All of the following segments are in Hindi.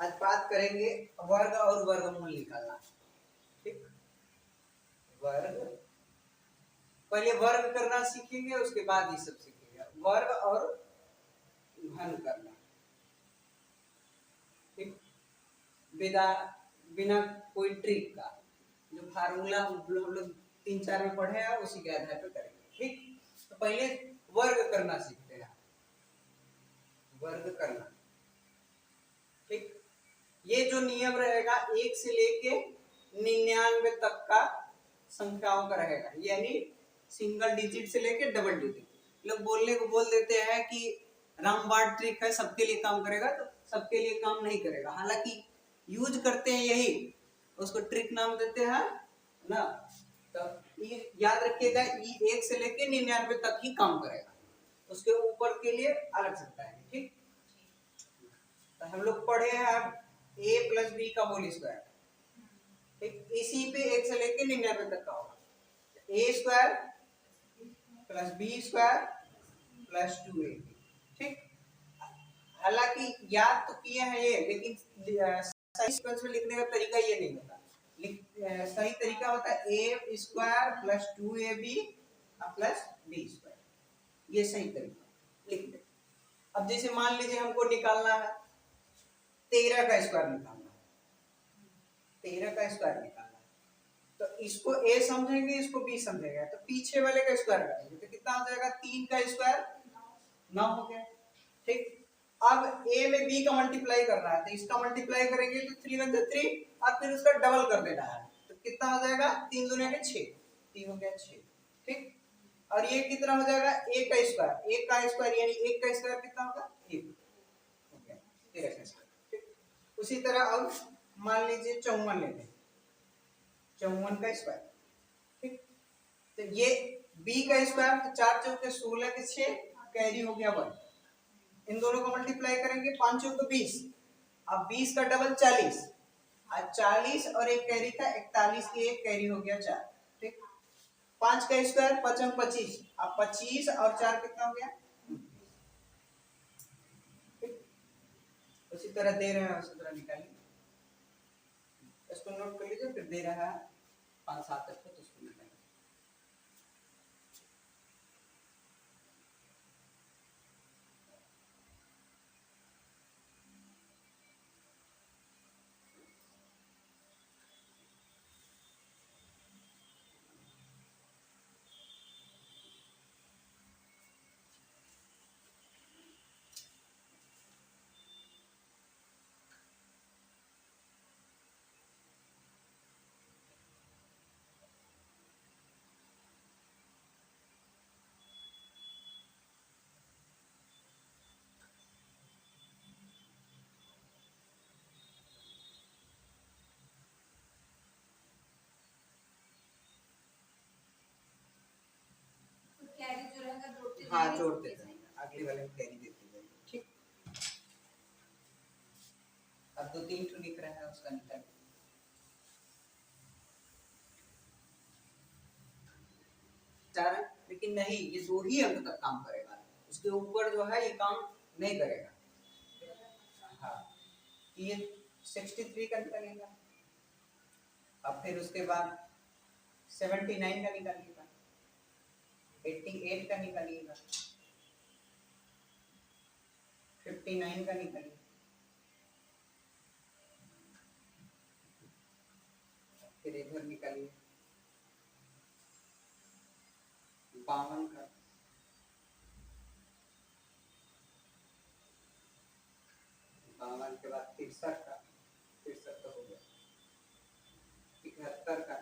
आज बात करेंगे वर्ग और वर्गमूल निकालना। ठीक, वर्ग, पहले वर्ग करना सीखेंगे, उसके बाद ये सब सीखेंगे, वर्ग और घन करना। ठीक, बिना बिना कोई ट्रिक का, जो फार्मूला हम लोग 3-4 में पढ़े हैं उसी के आधार पर करेंगे। ठीक, तो पहले वर्ग करना सीखते हैं, वर्ग करना। ठीक, ये जो नियम रहेगा 1 से लेके 99 तक का संख्याओं का रहेगा, यानी सिंगल डिजिट से लेके डबल डिजिट। लोग बोलने को बोल देते हैं कि रामबाण ट्रिक है, सबके लिए काम करेगा, तो सबके लिए काम नहीं करेगा। हालांकि यूज करते हैं यही, उसको ट्रिक नाम देते हैं ना। तो ये याद रखिएगा, 1 से लेके 99 तक ही काम करेगा, उसके ऊपर के लिए अलग सकता है। ठीक, तो हम लोग पढ़े हैं अब a प्लस बी का होल स्क्वायर। ठीक, इसी पे 1 से लेके 99 तक का होगा, a square plus b square plus 2ab। ठीक, हालांकि याद तो किए हैं ये, लेकिन सही सीक्वेंस में लिखने का तरीका ये नहीं होता। सही तरीका होता है a square plus 2ab plus b square, ये सही तरीका लिख दे। अब जैसे मान लीजिए हमको निकालना है 13 का स्क्वायर निकालना है, 13 का स्क्वायर निकालना है, तो इसको a समझेंगे, इसको b समझेंगे, तो पीछे वाले का स्क्वायर करेंगे तो कितना हो जाएगा, 3 का स्क्वायर 9 हो गया। ठीक, अब a में b का मल्टीप्लाई करना है, तो इसका मल्टीप्लाई करेंगे तो 3 1 3 और फिर उसका डबल कर देना है, तो कितना हो जाएगा, 3 दूनी के 6, 3 हो गया 6। ठीक, और ये कितना हो जाएगा, a का स्क्वायर, a का स्क्वायर यानी 1 का स्क्वायर कितना होगा, 1 हो गया 13 का स्क्वायर। ठीक, उसी तरह अब मान लीजिए 54 लेते हैं, 54 का स्क्वायर। ठीक, तो ये b का स्क्वायर, तो 4 चौके 16 के 6 कैरी हो गया 1, इन दोनों को मल्टीप्लाई करेंगे, 5 चौके 20, अब 20 का डबल 40, आज 40 और एक कैरी था 41 के एक कैरी हो गया 4। ठीक, 5 का स्क्वायर 5 25, अब 25 और 4 कितना हो गया। ठीक, उसी तरह दे रहे हैं, उसी तरह निकालिए, इसको नोट कर लीजिए, फिर दे रहा है 5 7 तक तो उसको निकालिए। हाँ, जोड़ते जाएंगे, अगले वाले में कैरी देते जाएंगे। ठीक, अब 2-3 तो लिख रहा है, उसका निकाल, लेकिन नहीं, ये 2 ही अंक तक काम करेगा, उसके ऊपर जो है ये काम नहीं करेगा। हाँ, ये 63 का निकालेगा, अब फिर उसके बाद 79 का निकालिएगा, 88 का निकालिएगा, 59 का निकालिए, फिर इधर निकालिए 52 का, 52 के बाद 63 का, 63 तो हो गया, 71 का,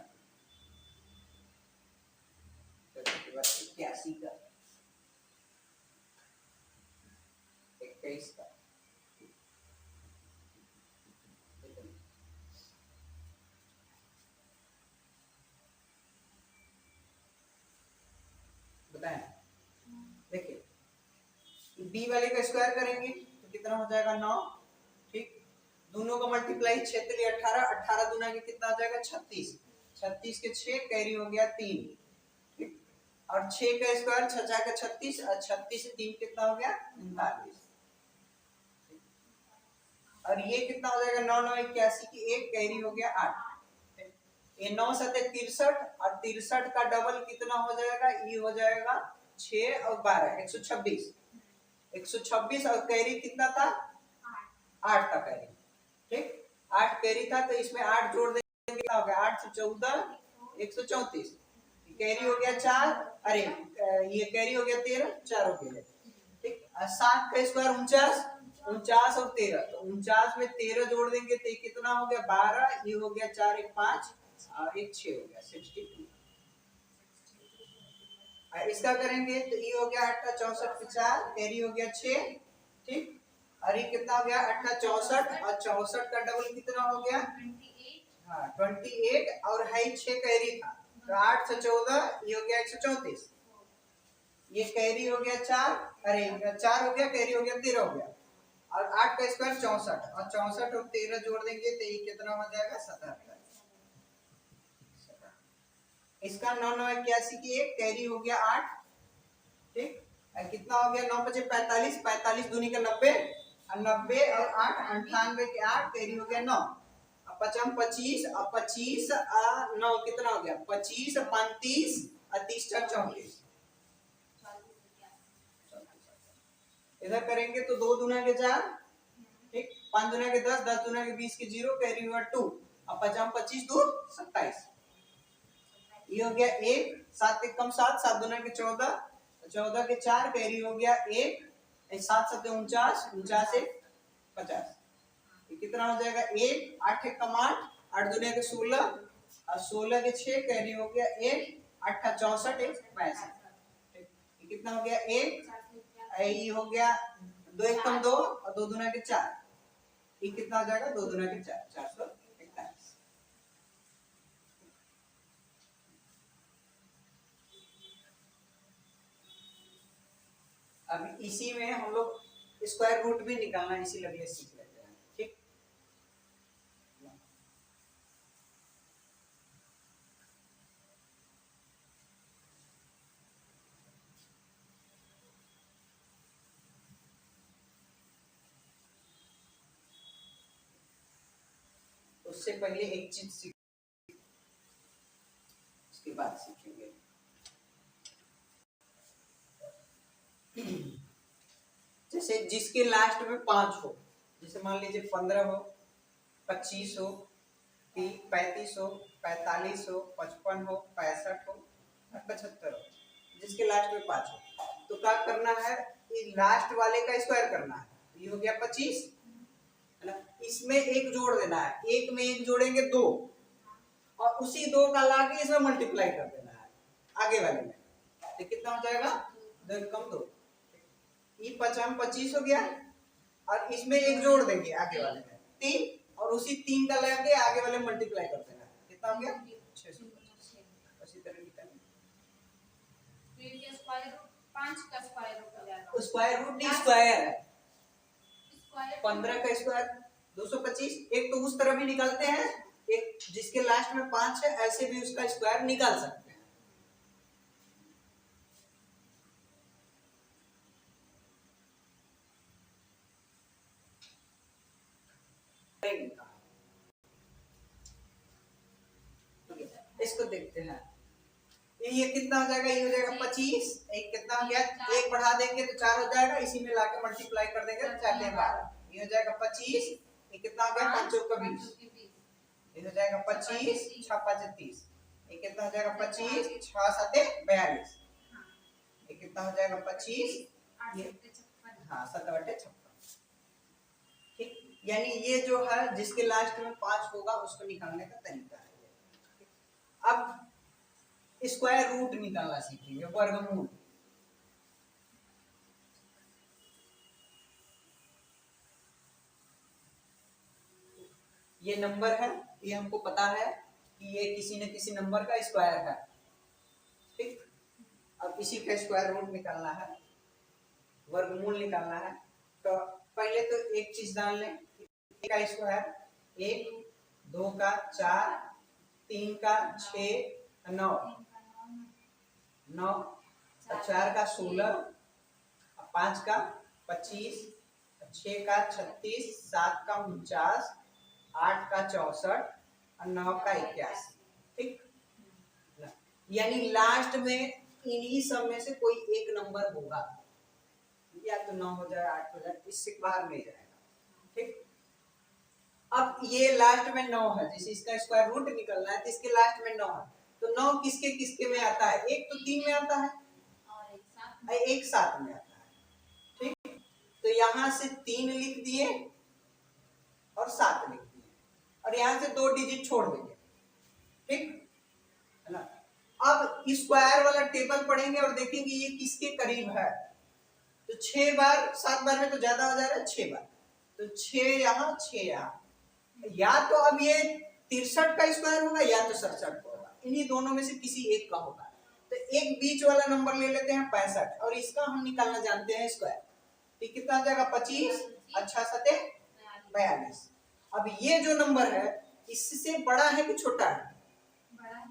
के बाद 81 का, 21 का, बताएं। देखिए, बी वाले का स्क्वायर करेंगे तो कितना हो जाएगा 9। ठीक, दोनों का मल्टीप्लाई 6 3 18, 18 दूना के कितना हो जाएगा 36, 36 के 6 कैरी हो गया 3। ठीक, और 6 का स्क्वायर 6 का 36, और 36 से 3 कितना हो गया 39। और ये कितना हो जाएगा 9 9 81 की एक कैरी हो गया 8। ये 9 7 63 और 63 का डबल कितना हो जाएगा, ये हो जाएगा 6 और 12 126। 126 और कैरी कितना था 8 का कैरी, ठीक 8 कैरी था तो इसमें 8 जोड़ देंगे कितना हो गया 8 से 14 134। कैरी हो गया 4, अरे ये कैरी हो गया 13, 4 हो गया, ठीक 7 का स्क्वायर 49, 49 और 13 तो 49 में 13 जोड़ देंगे तो कितना हो गया 12, ये हो गया 4 1 5 और 1 6 हो गया 62। इसका करेंगे तो ये हो गया 8 का 64 पे 4 कैरी हो गया 6, ठीक और ये कितना हो गया 8 का 64 और 64 का डबल कितना हो गया 28। हाँ 28 और है 6 कैरी था तो 8 से 14 ये हो गया 134। ये कैरी हो गया 4, अरे 4 हो गया कैरी हो गया 13 हो गया और 8 का स्क्वायर 64 और 64 और 13 जोड़ देंगे तो ये कितना हो जाएगा 77। इसका 9 9 81 की एक कैरी हो गया 8, ठीक और कितना हो गया 9 बचे 45, 45 दूनी का 90 और 90 और 8 98 के 8 कैरी हो गया 9 और 25 और 25 और 9 कितना हो गया 25 और 35 और 30 34। इधर करेंगे तो 2 दूना के 4, ठीक 5 दूना के 10, 10 दूना के 20 के 0 कैरी हुआ 2 और 50 25 2 27। ये हो गया 1 7 एक कम 7 7 दूना के 14, 14 के 4 कैरी हो गया 1 7 7 49 49 1 50। ये कितना हो जाएगा 1 8 एक कम 8 8 दूना के 16 और 16 के 6 कैरी हो गया 1 8 का 64 1 62। ये कितना हो गया 1, ये हो गया 2 एक कम 2 और 2 दूना के 4, ये कितना हो जाएगा 2 दूना के 4 441। अब इसी में हम लोग स्क्वायर रूट भी निकालना इसी लगे सीख लेते हैं, ठीक उससे पहले एक चीज सीख उसके बाद सीखेंगे। जैसे जिसके लास्ट में 5 हो, जैसे मान लीजिए 15 हो 25 हो 35 हो 45 हो 55 हो 65 हो 75 हो, जिसके लास्ट में 5 हो तो क्या करना है ये लास्ट वाले का स्क्वायर करना है, ये हो गया 25 है ना, इसमें एक जोड़ देना है, एक में एक जोड़ेंगे 2 और उसी 2 का लाके इसमें मल्टीप्लाई कर देना है आगे वाले में, तो कितना हो जाएगा 2 कम 2, ये 25 हो गया और इसमें एक जोड़ देंगे आगे वाले में 3 और उसी 3 का लेके आगे वाले मल्टीप्लाई कर देना है, कितना हो गया 625। इसी तरह निकालेंगे फिर के स्क्वायर रूट 5 का स्क्वायर रूट हो जाएगा, स्क्वायर रूट नहीं स्क्वायर है स्क्वायर 15 का स्क्वायर 225। एक तो उस तरह भी निकालते हैं, एक जिसके लास्ट में 5 है ऐसे भी उसका स्क्वायर निकाल सकते हैं। इसको देखते हैं ये कितना हो जाएगा, ये हो जाएगा 25, एक कितना हो गया एक बढ़ा देंगे तो 4 हो जाएगा, इसी में लाके मल्टीप्लाई कर देंगे 4 के 12, ये हो जाएगा 25, ये कितना हो गया 5 चौका 20, ये हो जाएगा 25 6 5 30, ये कितना हो जाएगा 25 6 7 42, ये कितना हो जाएगा 25 हाँ 7 8 56, ठीक यानी ये जो है जिसके लास्ट में 5 होगा उसको निकालने का तरीका है। अब स्क्वायर रूट निकालना सीखेंगे, वर्गमूल। ये नंबर है, ये हमको पता है कि ये किसी न किसी नंबर का स्क्वायर है, ठीक अब इसी का स्क्वायर रूट निकालना है, वर्गमूल निकालना है। तो पहले तो एक चीज डाल लें, एक का स्क्वायर 1 2 का 4 3 का 6 9 9 4 का 16 5 का 25 6 का 36, 7 का 49, 8 का 64 और 9 का 81। ठीक, यानी लास्ट में इन्हीं सब में से कोई एक नंबर होगा, या तो 9 हो जाए 8 हो जाए, इससे बाहर नहीं जाएगा। ठीक, अब ये लास्ट में 9 है, जैसे इसका स्क्वायर रूट निकलना है तो इसके लास्ट में 9 है, तो 9 किसके किसके में आता है? एक तो 3 में आता है और एक 7 में आता है। ठीक, तो यहाँ से 3 लिख दिए और 7 लिख दिए और यहाँ से 2 डिजिट छोड़ देंगे। ठीक है ना, अब स्क्वायर वाला टेबल पढ़ेंगे और देखेंगे ये किसके करीब है। तो 6 बार 7 बार में तो ज्यादा हो जा रहा है, 6 बार, तो 6 यहाँ 6 यहाँ, या तो अब ये 63 का स्क्वायर होगा या तो 67 का होगा, इन्हीं दोनों में से किसी एक का होगा। तो एक बीच वाला नंबर ले लेते हैं 65 और इसका हम निकालना जानते हैं स्क्वायर। तो कितना आ जाएगा? 25, अच्छा 7 42। अब ये जो नंबर है इससे बड़ा है कि छोटा है? बड़ा है।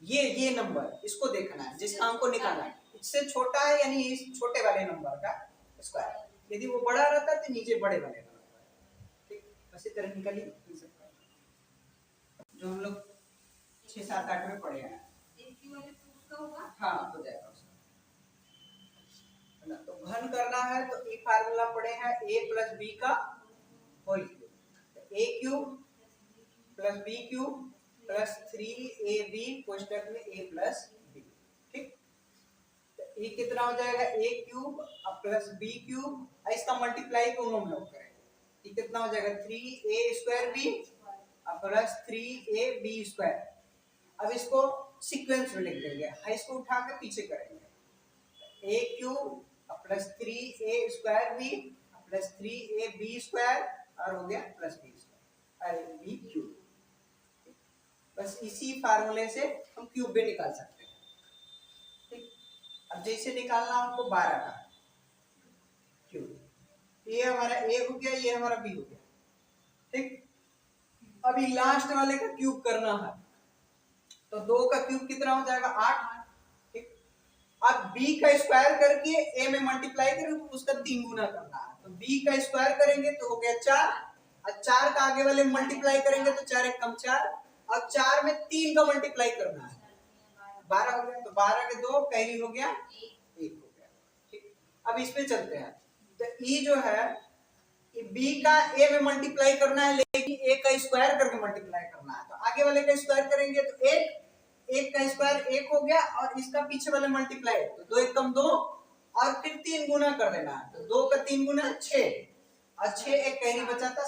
ये नंबर इसको देखना है जिसका हमको निकालना है, इससे छोटा है यानी इस छोटे वाले नंबर का स्क्वायर। यदि वो बड़ा रहता है तो नीचे बड़े वाले का। ठीक, इसी तरह निकालिए जो हम लोग 6, 7, 8 में पढ़े हैं। हाँ, हो जाएगा उसका ना। तो घन करना है तो ये फार्मूला पढ़े हैं a प्लस बी का whole cube, a cube plus b cube plus 3ab कोष्टक में a प्लस बी। ठीक, तो ये कितना हो जाएगा? a cube plus b cube, इसका मल्टीप्लाई दोनों में करेंगे, ये कितना हो जाएगा? 3a square b plus 3ab square. अब इसको सीक्वेंस में लिख देंगे, इसको उठा के पीछे करेंगे, a cube plus 3a square b plus 3ab square और हो गया प्लस b स्क्वायर, अरे b क्यूब। बस इसी फार्मूले से हम क्यूब भी निकाल सकते हैं। ठीक, अब जैसे निकालना हमको 12 का क्यूब, ये हमारा a हो गया, ये हमारा b हो गया। ठीक, अभी लास्ट वाले का क्यूब करना है तो 2 का क्यूब कितना हो जाएगा? 8। ठीक, अब b का स्क्वायर करके a में मल्टीप्लाई करेंगे तो उसका 3 गुना करना है, तो b का स्क्वायर करेंगे तो हो गया 4, और 4 का आगे वाले मल्टीप्लाई करेंगे तो 4 एक कम 4, और 4 में 3 का मल्टीप्लाई करना है, 12 हो गया, तो 12 के 2 कैरी हो गया 1 हो गया। ठीक, अब इस पे चलते हैं, तो e जो है b का a में मल्टीप्लाई करना है लेकिन a का स्क्वायर करके मल्टीप्लाई करना है, तो आगे वाले का स्क्वायर करेंगे तो 1 का स्क्वायर 1 हो गया और इसका पीछे वाले मल्टीप्लाई, तो 2 एक कम 2 और फिर 3 गुना कर देना है, तो 2 का 3 गुना 6 और 6 एक कैरी बचा था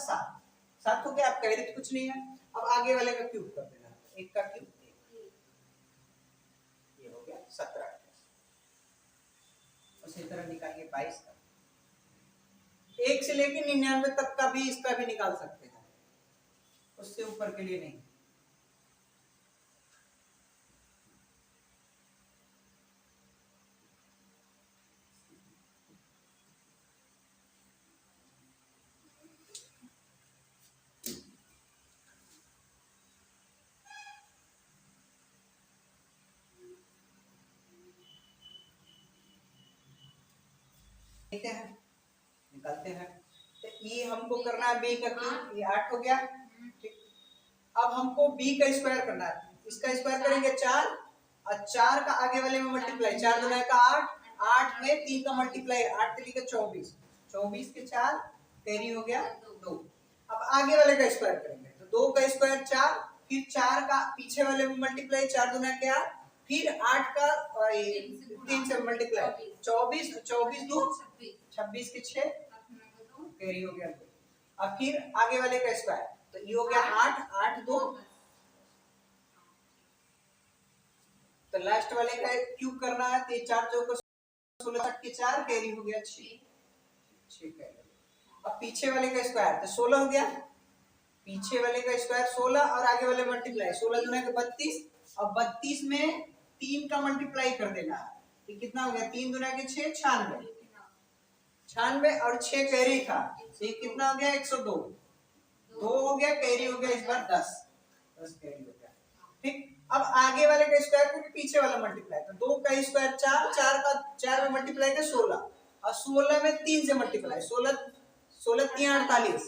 7 हो गया। अब कैरी तो कुछ नहीं है, अब आगे वाले का क्यूब कर देना, 1 का क्यूब ये हो गया 17। उसी तरह निकालिए 22 का, 1 से लेकर 99 तक का भी इसका भी निकाल सकते हैं, उससे ऊपर के लिए नहीं। देखते हैं, निकालते हैं, तो ये हमको करना है b का क्यूब, ये 8 हो गया। ठीक, अब हमको b का स्क्वायर करना है, इसका स्क्वायर करेंगे 4 और 4 का आगे वाले में मल्टीप्लाई, 4 दूना का 8, 8 में 3 का मल्टीप्लाई, 8 3 का 24, 24 के 4 कैरी हो गया 2। अब आगे वाले का स्क्वायर करेंगे तो 2 का स्क्वायर 4, फिर 4 का पीछे वाले में मल्टीप्लाई, 4 दूना के 8, फिर 8 का 3 से मल्टीप्लाई, 24 24 2 26 के 6 कैरी हो गया 2। अब फिर आगे वाले का स्क्वायर, तो ये हो गया 8 8 2, तो लास्ट वाले का क्यूब करना है, तो 4 चौको 16 7 के 4 कैरी हो गया 6 कैरी। अब पीछे वाले का स्क्वायर तो 16 हो गया, पीछे वाले का स्क्वायर 16 और आगे वाले मल्टीप्लाई, 16 दूना के 32, और 32 में 3 का मल्टीप्लाई कर देना, तो कितना हो गया? 3 दूना के 6 96, 96 और 6 कैरी था, तो ये कितना हो गया? 102, 2 हो गया कैरी हो गया इस बार 10 कैरी हो गया। ठीक, अब आगे वाले का स्क्वायर करके पीछे वाला मल्टीप्लाई, तो 2 का स्क्वायर 4, 4 का 4 में मल्टीप्लाई का 16 और 16 में 3 से मल्टीप्लाई, 16 16 3 48,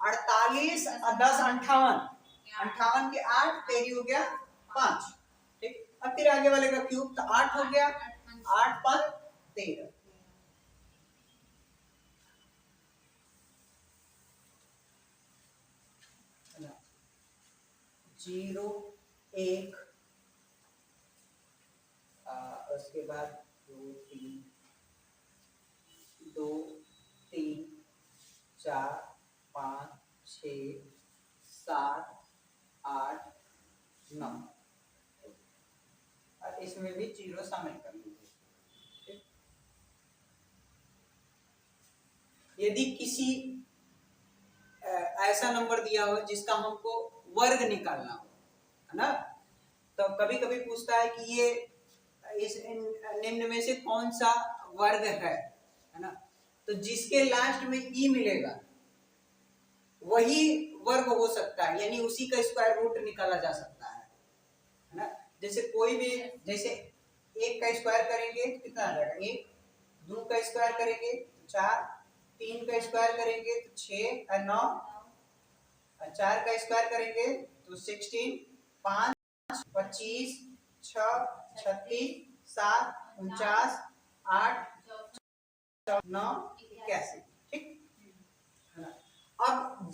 48 और 10 58, 58 के 8 तेरी हो गया 5, ठीक। अब फिर आगे वाले का क्यूब, तो 8 हो गया, 8 5 13, जीरो 1, उसके बाद 2 3 2 3 4 5 6 7 8 9, और इसमें भी जीरो शामिल कर लीजिए। यदि किसी ऐसा नंबर दिया हो जिसका हमको वर्ग निकालना हो, है ना, तो कभी कभी पूछता है कि ये इस निम्न में से कौन सा वर्ग है ना, तो जिसके लास्ट में ई मिलेगा वही वर्ग हो सकता है, यानी उसी का स्क्वायर रूट निकाला जा सकता है ना। जैसे कोई भी, जैसे 1 का स्क्वायर करेंगे तो कितना आ जाएगा 1, 2 का स्क्वायर करेंगे तो 4, 3 का स्क्वायर करेंगे तो 6 और 9, 4 का स्क्वायर करेंगे तो 16, 5 25, 6 36, 7 49, 8 9 81, ठीक है ना। अब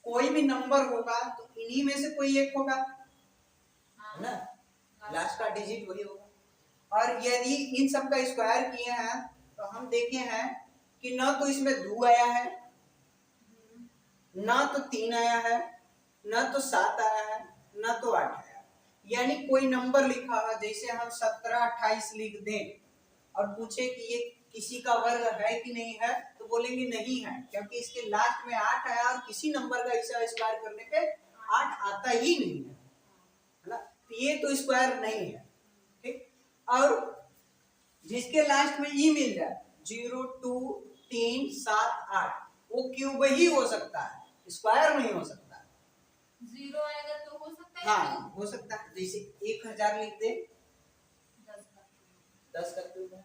कोई भी नंबर होगा तो इन्हीं में से कोई एक होगा, है ना, लास्ट का डिजिट वही होगा। और यदि इन सब का स्क्वायर किए हैं तो हम देखे हैं कि ना तो इसमें 2 आया है, ना तो 3 आया है, ना तो 7 आया है, ना तो 8 आया, यानी कोई नंबर लिखा हुआ, जैसे हम 17 28 लिख दें और पूछे कि ये किसी का वर्ग है कि नहीं है, तो बोलेंगे नहीं है, क्योंकि इसके लास्ट में 8 आया और किसी नंबर का इसे स्क्वायर करने पे 8 आता ही नहीं है ना, तो ये तो स्क्वायर नहीं है, ठीक। और जिसके लास्ट में ई मिल जाए 0 2 3 7 8, वो क्यूब ही हो सकता है, स्क्वायर नहीं हो सकता। 0 आएगा तो हो सकता है, हाँ हो सकता है, जैसे 1000 लिख दे 10 का क्यूब है,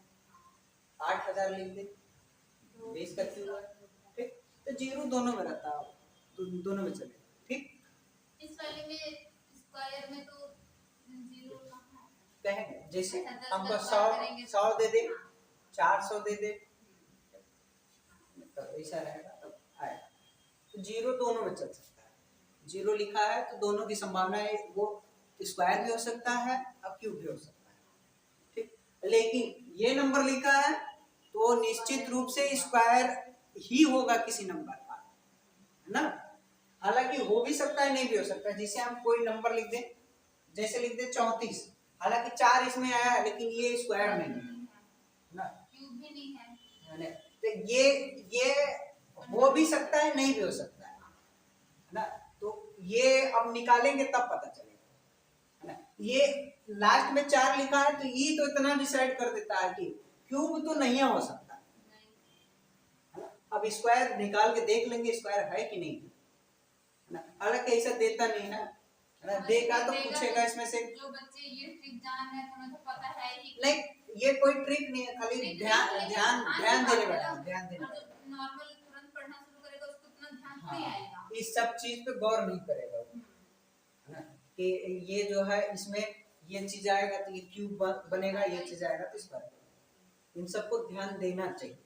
8000 लिख दे 20 का क्यूब है, ठीक। तो जीरो दोनों में रहता है, तो दोनों में चले, ठीक। इस वाले में स्क्वायर में तो 0 कहाँ है? कहेंगे जैसे अच्छा, हमको 10 100 दे दे, 400 दे दे, तो ऐसा रहेगा, तब आएगा। तो जीरो दोनों में चल सकता है, जीरो लिखा है तो दोनों की संभावना है, वो स्क्वायर भी हो सकता है और क्यूब भी हो सकता है, ठीक। लेकिन ये नंबर लिखा है तो निश्चित रूप से स्क्वायर ही होगा किसी नंबर का, है ना। हालांकि हो भी सकता है, नहीं भी हो सकता है, जैसे हम कोई नंबर लिख दें, जैसे लिख दे 34, हालांकि 4 इसमें आया है लेकिन ये स्क्वायर नहीं है ना, क्यूब भी नहीं है, तो ये हो भी सकता है, नहीं भी हो सकता है ना। तो ये अब निकालेंगे तब पता चलेगा, है ना। ये लास्ट में 4 लिखा है तो ये तो इतना डिसाइड कर देता है कि क्यूब तो नहीं हो सकता, है ना। अब स्क्वायर निकाल के देख लेंगे स्क्वायर है कि नहीं, है ना। हालांकि ऐसा देता नहीं है, ना, देगा तो पूछेगा इसमें से, जो बच्चे ये ट्रिक जान रहे हैं तुम्हें तो पता है ही, नहीं ये कोई ट्रिक नहीं है, खाली ध्यान देने वाला, ध्यान देने वाला, नॉर्मल तुरंत पढ़ना शुरू करेगा उसको इतना ध्यान नहीं हाँ, आएगा, इस सब चीज पे गौर नहीं करेगा, है ना, कि ये जो है इसमें ये चीज आएगा तो ये क्यूब बनेगा, ये चीज आएगा तो इस पर, इन सबको ध्यान देना चाहिए।